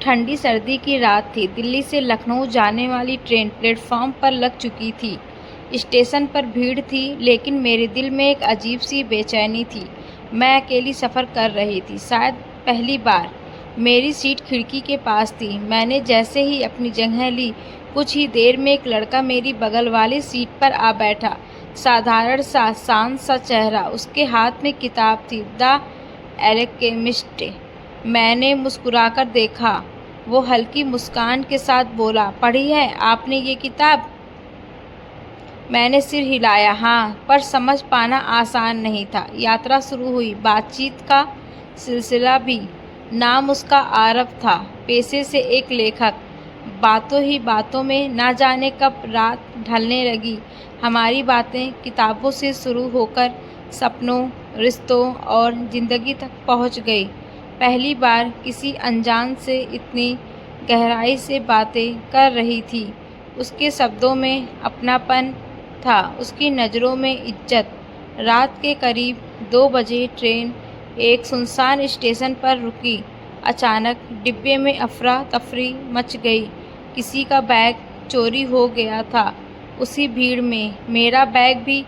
ठंडी सर्दी की रात थी। दिल्ली से लखनऊ जाने वाली ट्रेन प्लेटफॉर्म पर लग चुकी थी। स्टेशन पर भीड़ थी, लेकिन मेरे दिल में एक अजीब सी बेचैनी थी। मैं अकेली सफ़र कर रही थी, शायद पहली बार। मेरी सीट खिड़की के पास थी। मैंने जैसे ही अपनी जगह ली, कुछ ही देर में एक लड़का मेरी बगल वाली सीट पर आ बैठा। साधारण सा, शांत सा चेहरा, उसके हाथ में किताब थी, द एल्केमिस्ट। मैंने मुस्कुराकर देखा। वो हल्की मुस्कान के साथ बोला, पढ़ी है आपने ये किताब? मैंने सिर हिलाया। हाँ, पर समझ पाना आसान नहीं था। यात्रा शुरू हुई। बातचीत का सिलसिला भी। नाम उसका आरव था, पेशे से एक लेखक। बातों ही बातों में ना जाने कब रात ढलने लगी। हमारी बातें किताबों से शुरू होकर सपनों, रिश्तों और ज़िंदगी तक पहुंच गई। पहली बार किसी अनजान से इतनी गहराई से बातें कर रही थी। उसके शब्दों में अपनापन था, उसकी नज़रों में इज्जत। रात के करीब 2 बजे ट्रेन एक सुनसान स्टेशन पर रुकी। अचानक डिब्बे में अफरा तफरी मच गई। किसी का बैग चोरी हो गया था। उसी भीड़ में मेरा बैग भी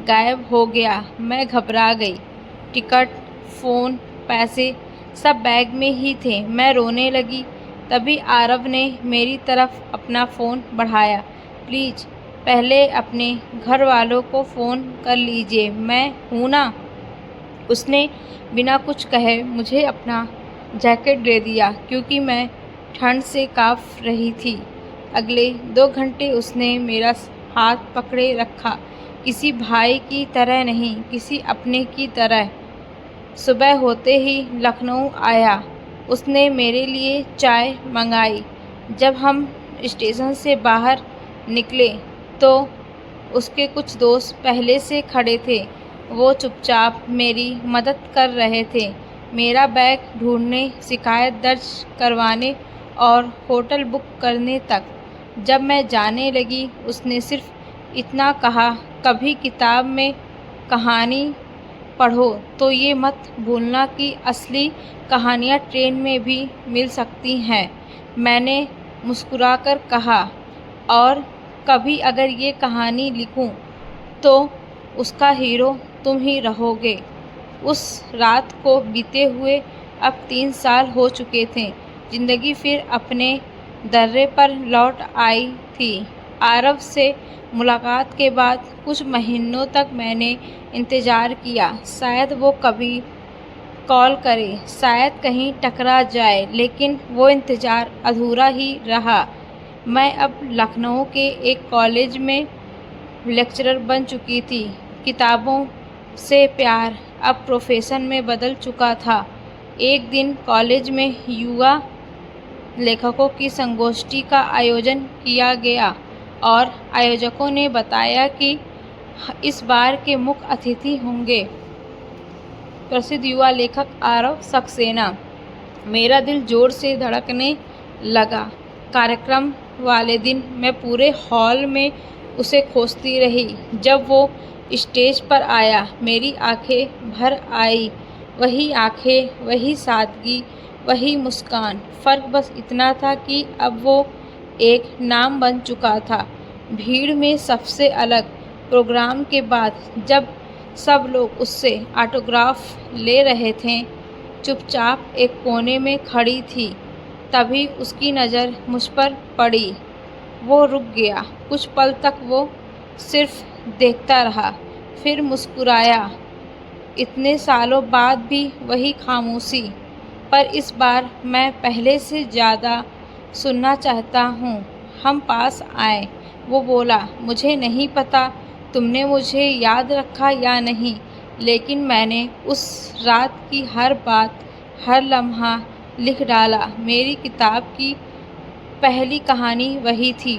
गायब हो गया। मैं घबरा गई। टिकट, फ़ोन, पैसे सब बैग में ही थे। मैं रोने लगी। तभी आरव ने मेरी तरफ अपना फ़ोन बढ़ाया। प्लीज़ पहले अपने घर वालों को फ़ोन कर लीजिए, मैं हूँ ना। उसने बिना कुछ कहे मुझे अपना जैकेट दे दिया, क्योंकि मैं ठंड से काँप रही थी। अगले 2 घंटे उसने मेरा हाथ पकड़े रखा, किसी भाई की तरह नहीं, किसी अपने की तरह। सुबह होते ही लखनऊ आया। उसने मेरे लिए चाय मंगाई। जब हम स्टेशन से बाहर निकले तो उसके कुछ दोस्त पहले से खड़े थे। वो चुपचाप मेरी मदद कर रहे थे, मेरा बैग ढूंढने, शिकायत दर्ज करवाने और होटल बुक करने तक। जब मैं जाने लगी, उसने सिर्फ इतना कहा, कभी किताब में कहानी पढ़ो तो ये मत भूलना कि असली कहानियाँ ट्रेन में भी मिल सकती हैं। मैंने मुस्कुराकर कहा, और कभी अगर ये कहानी लिखूं तो उसका हीरो तुम ही रहोगे। उस रात को बीते हुए अब 3 साल हो चुके थे। ज़िंदगी फिर अपने दर्रे पर लौट आई थी। आरव से मुलाकात के बाद कुछ महीनों तक मैंने इंतज़ार किया। शायद वो कभी कॉल करे, शायद कहीं टकरा जाए, लेकिन वो इंतज़ार अधूरा ही रहा। मैं अब लखनऊ के एक कॉलेज में लेक्चरर बन चुकी थी। किताबों से प्यार अब प्रोफेशन में बदल चुका था। एक दिन कॉलेज में युवा लेखकों की संगोष्ठी का आयोजन किया गया और आयोजकों ने बताया कि इस बार के मुख्य अतिथि होंगे प्रसिद्ध युवा लेखक आरव सक्सेना। मेरा दिल जोर से धड़कने लगा। कार्यक्रम वाले दिन मैं पूरे हॉल में उसे खोजती रही। जब वो स्टेज पर आया, मेरी आंखें भर आई। वही आंखें, वही सादगी, वही मुस्कान। फ़र्क बस इतना था कि अब वो एक नाम बन चुका था, भीड़ में सबसे अलग। प्रोग्राम के बाद जब सब लोग उससे ऑटोग्राफ ले रहे थे, चुपचाप एक कोने में खड़ी थी। तभी उसकी नज़र मुझ पर पड़ी। वो रुक गया। कुछ पल तक वो सिर्फ देखता रहा, फिर मुस्कुराया। इतने सालों बाद भी वही खामोशी। पर इस बार मैं पहले से ज़्यादा सुनना चाहता हूँ। हम पास आए। वो बोला, मुझे नहीं पता तुमने मुझे याद रखा या नहीं, लेकिन मैंने उस रात की हर बात, हर लम्हा लिख डाला। मेरी किताब की पहली कहानी वही थी,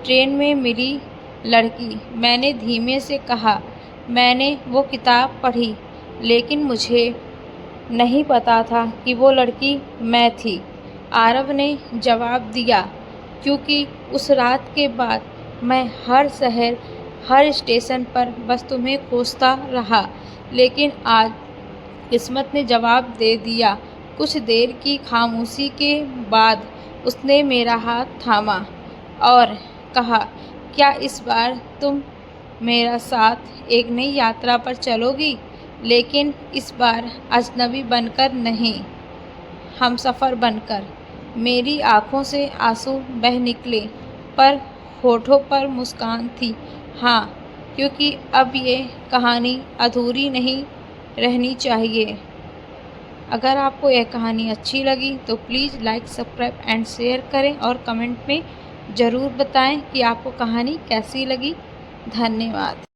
ट्रेन में मिली लड़की। मैंने धीमे से कहा, मैंने वो किताब पढ़ी, लेकिन मुझे नहीं पता था कि वो लड़की मैं थी। आरव ने जवाब दिया, क्योंकि उस रात के बाद मैं हर शहर, हर स्टेशन पर बस तुम्हें खोजता रहा। लेकिन आज किस्मत ने जवाब दे दिया। कुछ देर की खामोशी के बाद उसने मेरा हाथ थामा और कहा, क्या इस बार तुम मेरा साथ एक नई यात्रा पर चलोगी? लेकिन इस बार अजनबी बनकर नहीं, हमसफ़र बनकर। मेरी आँखों से आंसू बह निकले, पर होठों पर मुस्कान थी। हाँ, क्योंकि अब ये कहानी अधूरी नहीं रहनी चाहिए। अगर आपको यह कहानी अच्छी लगी तो please like, subscribe and share करें और कमेंट में ज़रूर बताएं कि आपको कहानी कैसी लगी। धन्यवाद।